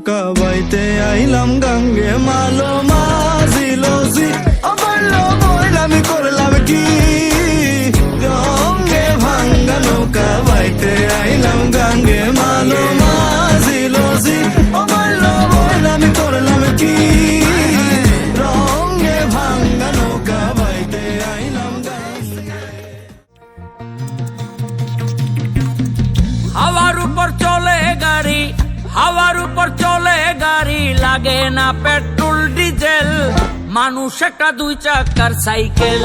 নৌকা বাইতে আইলাম গাঙ্গে মালো মাঝিলজি বললো বইল আমি করলাম কি গঙ্গে ভাঙ্গা নৌকা বাইতে আইলাম গাঙ্গে মালো মাঝিলজি বললো বইল আমি করলাম কি রঙ্গে ভাঙ্গা নৌকা বাইতে আইলাম গাঙ্গে। হাওয়ার উপর চলে গাড়ি, হাওয়ার উপর চলে গাড়ি, লাগে না পেট্রোল ডিজেল, মানুষ একটা দুই চাকার সাইকেল।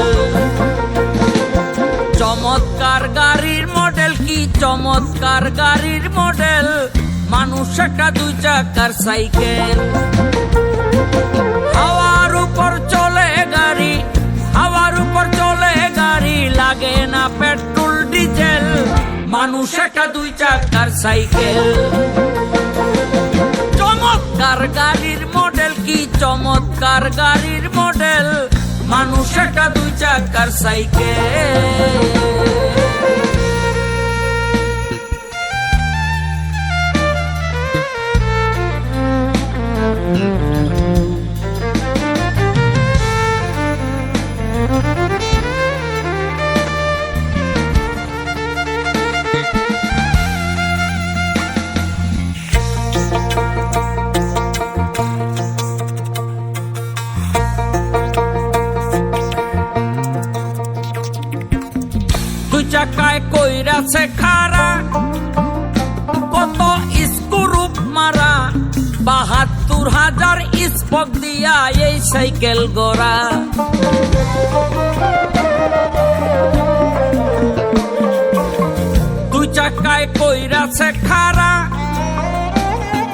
চমৎকার গাড়ির মডেল, কি চমৎকার গাড়ির মডেল, মানুষ একটা দুই চাকার সাইকেল। হাওয়ার উপর চলে গাড়ি, হাওয়ার উপর চলে গাড়ি, লাগে না পেট্রোল ডিজেল, মানুষ একটা দুই চাকার সাইকেল। চমৎকার গাড়ির মডেল, কি চমৎকার গাড়ির মডেল, মানুষ একটা দুই চাকার সাইকেল। দুই চাকায় কইরাছে খারা, কত স্ক্রুপ মারা, ৭২,০০০ স্পক দিয়া এই সাইকেল গড়া। দুই চাকায় কইরাছে খারা,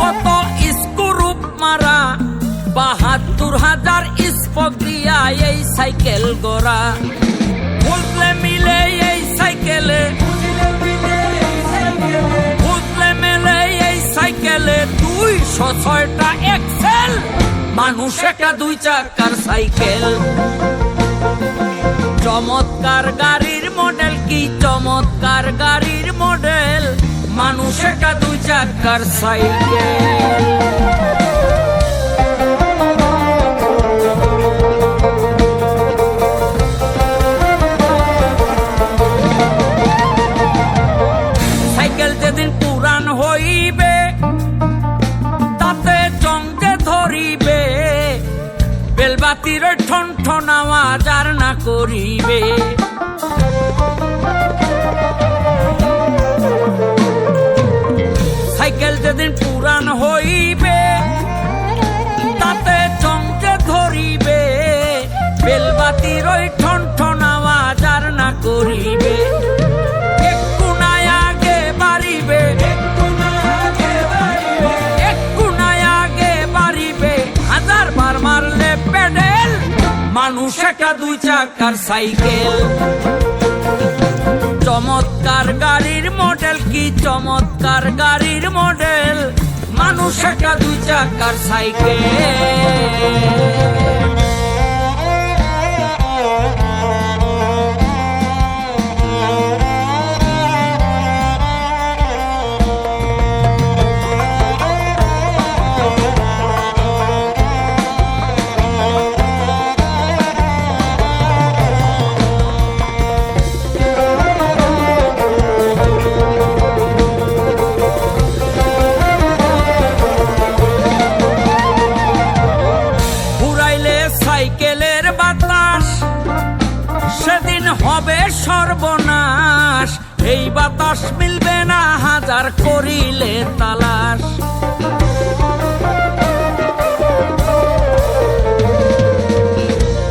কত স্ক্রুপ মারা, ৭২,০০০ স্পক দিয়া এই সাইকেল গড়া। বুঝলে মিলে এই সাইকেলে, বুঝলে মিলে এই সাইকেলে ২০৬টা এক্সেল, মানুষ একটা দুই চাকার সাইকেল। চমৎকার গাড়ির মডেল, কি চমৎকার গাড়ির মডেল, মানুষ একটা দুই চাকার সাইকেল। যেদিন পুরান হইবে তাতে জঙ্গে ধরিবে, বেলবাতির ঠন ঠন আওয়াজ আর না করিবে। সাইকেল যেদিন পুরান হইবে তাতে জঙ্গে ধরিবে, বেলবাতির ঠন ঠন আওয়াজ আর না করিবে। মানুষ একটা দুই চাকার সাইকেল। চমৎকার গাড়ির মডেল, কি চমৎকার গাড়ির মডেল, মানুষ একটা দুই চাকার সাইকেল। সাইকেলের বাতাস সেদিন হবে সর্বনাশ, এই বাতাস মিলবে না হাজার করিলে তালাশ।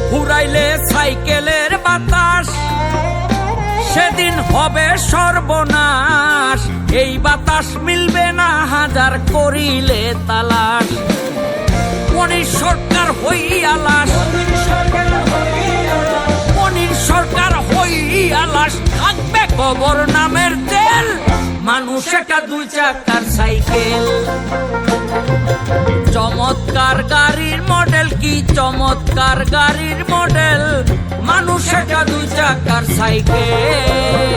ফুরাইলে সাইকেলের বাতাস সেদিন হবে সর্বনাশ, এই বাতাস মিলবে না হাজার করিলে তালাশ। মনির সরকার হইয়ালাস, মনির সরকার হইয়ালাস, থাকবে কবর নামের তেল, মানুষ একটা দুই চাকার সাইকেল। চমৎকার গাড়ির মডেল, কি চমৎকার গাড়ির মডেল, মানুষ একটা দুই চাকার সাইকেল।